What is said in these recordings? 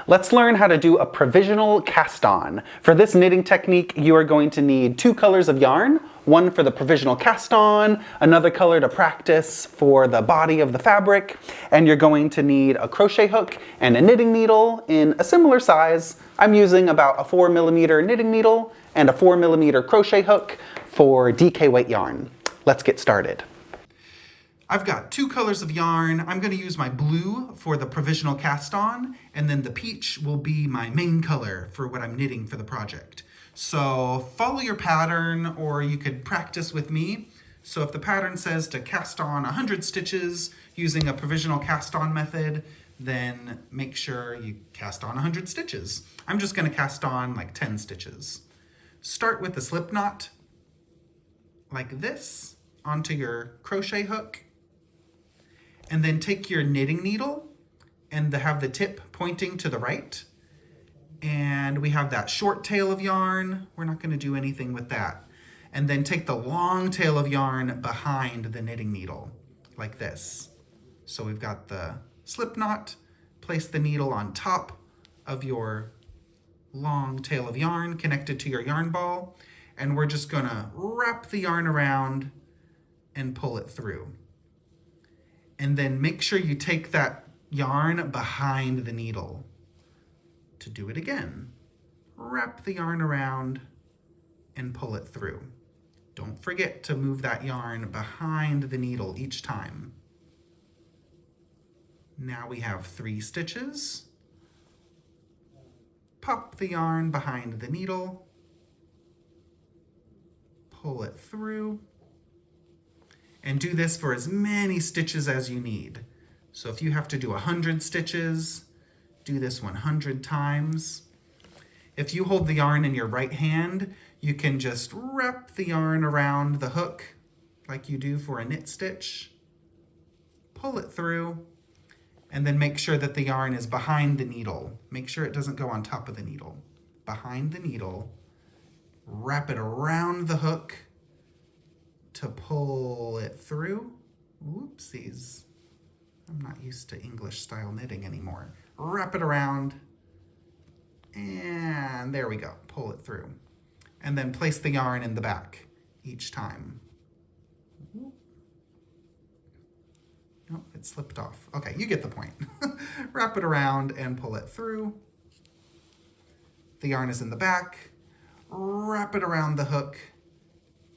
Let's learn how to do a provisional cast on. For this knitting technique, you are going to need 2 colors of yarn, one for the provisional cast on, another color to practice for the body of the fabric, and you're going to need a crochet hook and a knitting needle in a similar size. I'm using about a 4mm knitting needle and a 4mm crochet hook for DK weight yarn. Let's get started. I've got 2 colors of yarn. I'm going to use my blue for the provisional cast on, and then the peach will be my main color for what I'm knitting for the project. So follow your pattern, or you could practice with me. So if the pattern says to cast on 100 stitches using a provisional cast on method, then make sure you cast on 100 stitches. I'm just going to cast on like 10 stitches. Start with the slip knot like this onto your crochet hook. And then take your knitting needle and have the tip pointing to the right. And we have that short tail of yarn. We're not going to do anything with that. And then take the long tail of yarn behind the knitting needle, like this. So we've got the slip knot. Place the needle on top of your long tail of yarn connected to your yarn ball. And we're just going to wrap the yarn around and pull it through. And then make sure you take that yarn behind the needle to do it again. Wrap the yarn around and pull it through. Don't forget to move that yarn behind the needle each time. Now we have 3 stitches. Pop the yarn behind the needle. Pull it through. And do this for as many stitches as you need. So if you have to do 100 stitches, do this 100 times. If you hold the yarn in your right hand, you can just wrap the yarn around the hook like you do for a knit stitch. Pull it through, and then make sure that the yarn is behind the needle. Make sure it doesn't go on top of the needle. Behind the needle, wrap it around the hook to pull it through. Whoopsies. I'm not used to English style knitting anymore. Wrap it around, and there we go. Pull it through. And then place the yarn in the back each time. Oh, it slipped off. Okay, you get the point. Wrap it around and pull it through. The yarn is in the back. Wrap it around the hook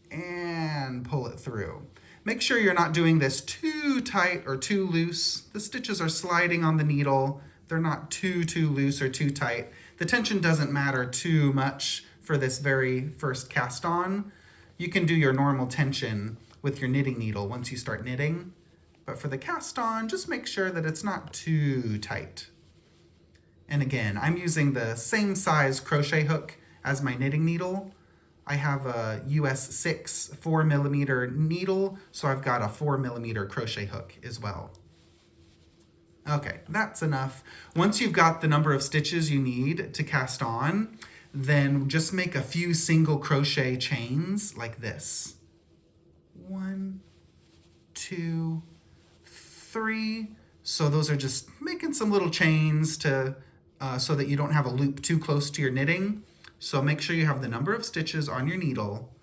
and pull it through. Make sure you're not doing this too tight or too loose. The stitches are sliding on the needle. They're not too loose or too tight. The tension doesn't matter too much for this very first cast on. You can do your normal tension with your knitting needle once you start knitting. But for the cast on, just make sure that it's not too tight. And again, I'm using the same size crochet hook as my knitting needle. I have a US 6 4mm needle, so I've got a 4mm crochet hook as well. Okay, that's enough. Once you've got the number of stitches you need to cast on, then just make a few single crochet chains like this. 1, 2, 3. So those are just making some little chains to so that you don't have a loop too close to your knitting. So make sure you have the number of stitches on your needle.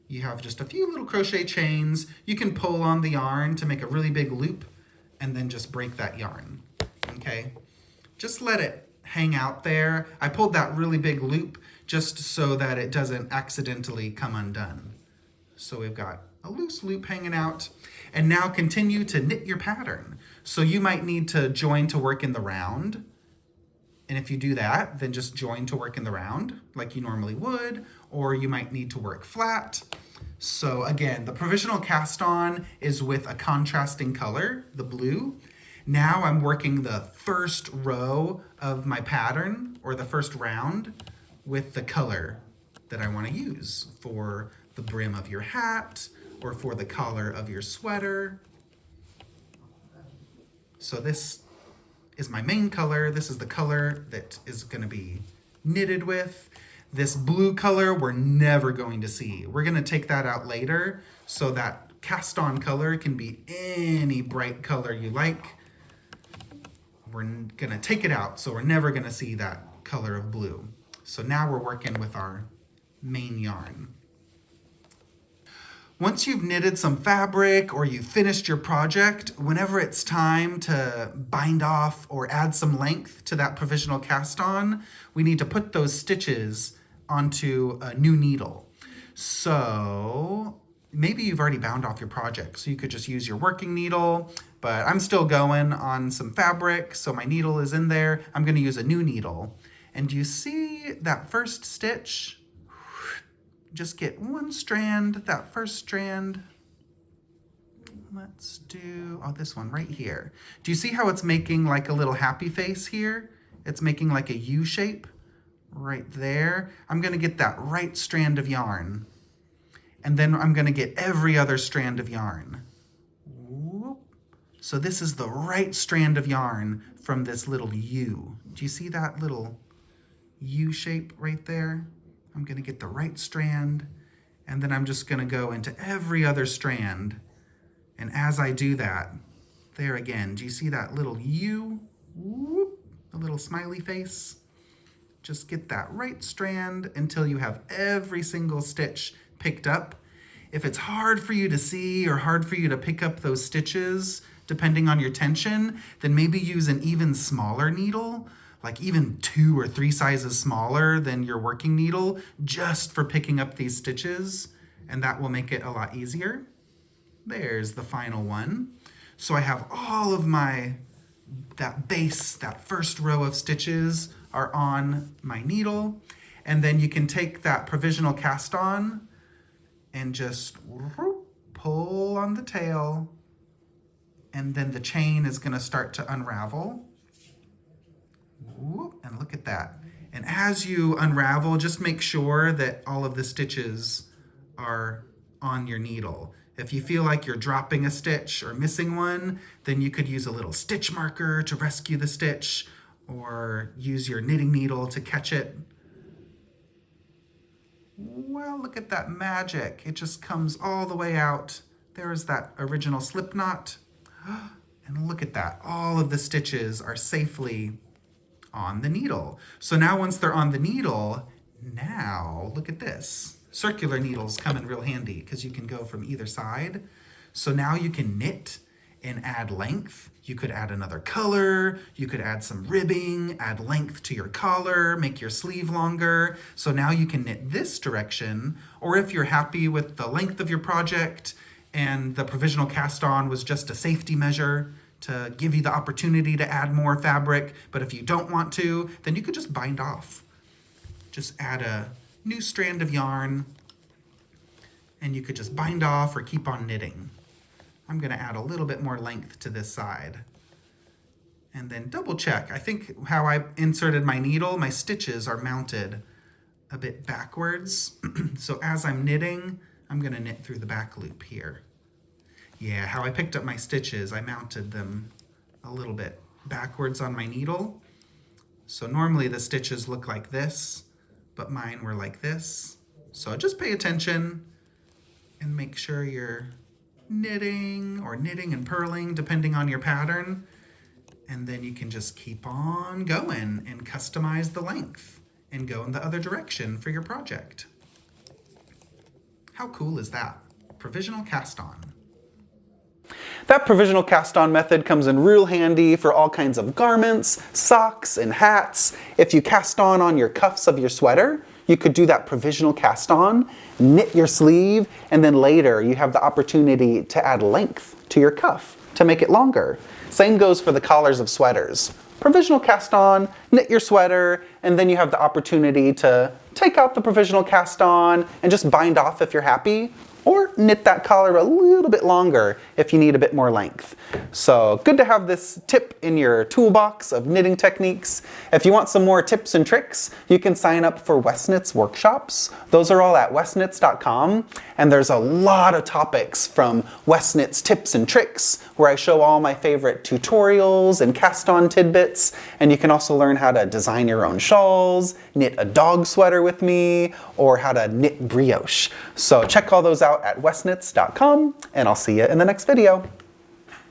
You have just a few little crochet chains. You can pull on the yarn to make a really big loop and then just break that yarn, okay? Just let it hang out there. I pulled that really big loop just so that it doesn't accidentally come undone. So we've got a loose loop hanging out, and now continue to knit your pattern. So you might need to join to work in the round. And if you do that, then just join to work in the round like you normally would, or you might need to work flat. So again, the provisional cast on is with a contrasting color, the blue. Now I'm working the first row of my pattern, or the first round, with the color that I want to use for the brim of your hat, or for the collar of your sweater. So this is my main color. This is the color that is going to be knitted with. This blue color we're never going to see. We're going to take that out later, so that cast on color can be any bright color you like. we're gonna take it out, so we're never gonna see that color of blue. So now we're working with our main yarn. Once you've knitted some fabric or you've finished your project, whenever it's time to bind off or add some length to that provisional cast on, we need to put those stitches onto a new needle. So maybe you've already bound off your project, so you could just use your working needle, but I'm still going on some fabric, so my needle is in there. I'm gonna use a new needle. And you see that first stitch? Just get one strand, that first strand. Let's do, oh, this one right here. Do you see how it's making like a little happy face here? It's making like a U shape right there. I'm gonna get that right strand of yarn. And then I'm gonna get every other strand of yarn. Whoop. So this is the right strand of yarn from this little U. Do you see that little U shape right there? I'm gonna get the right strand, and then I'm just gonna go into every other strand. And as I do that, there again, do you see that little U? Whoop, a little smiley face. Just get that right strand until you have every single stitch picked up. If it's hard for you to see or hard for you to pick up those stitches, depending on your tension, then maybe use an even smaller needle, like even 2 or 3 sizes smaller than your working needle, just for picking up these stitches, and that will make it a lot easier. There's the final one. So I have all of that base, that first row of stitches are on my needle, and then you can take that provisional cast on and just pull on the tail, and then the chain is gonna start to unravel. And look at that. And as you unravel, just make sure that all of the stitches are on your needle. If you feel like you're dropping a stitch or missing one, then you could use a little stitch marker to rescue the stitch, or use your knitting needle to catch it. Well, look at that magic. It just comes all the way out. There's that original slip knot. And look at that. All of the stitches are safely on the needle. So now once they're on the needle, now look at this. Circular needles come in real handy because you can go from either side. So now you can knit and add length. You could add another color, you could add some ribbing, add length to your collar, make your sleeve longer. So now you can knit this direction, or if you're happy with the length of your project and the provisional cast on was just a safety measure to give you the opportunity to add more fabric, but if you don't want to, then you could just bind off. Just add a new strand of yarn, and you could just bind off or keep on knitting. I'm gonna add a little bit more length to this side. And then double check. I think how I inserted my needle, my stitches are mounted a bit backwards. So as I'm knitting, I'm gonna knit through the back loop here. Yeah, how I picked up my stitches, I mounted them a little bit backwards on my needle. So normally the stitches look like this, but mine were like this. So just pay attention and make sure you're knitting and purling depending on your pattern. And then you can just keep on going and customize the length and go in the other direction for your project. How cool is that? Provisional cast on. That provisional cast on method comes in real handy for all kinds of garments, socks, and hats. If you cast on your cuffs of your sweater, you could do that provisional cast on, knit your sleeve, and then later you have the opportunity to add length to your cuff to make it longer. Same goes for the collars of sweaters. Provisional cast on, knit your sweater, and then you have the opportunity to take out the provisional cast on and just bind off if you're happy, or knit that collar a little bit longer if you need a bit more length. So good to have this tip in your toolbox of knitting techniques. If you want some more tips and tricks, you can sign up for Westknits Workshops. Those are all at westknits.com, and there's a lot of topics from Westknits tips and tricks where I show all my favorite tutorials and cast on tidbits, and you can also learn how to design your own shawls, knit a dog sweater with me, or how to knit brioche. So check all those out at westknits.com, and I'll see you in the next video.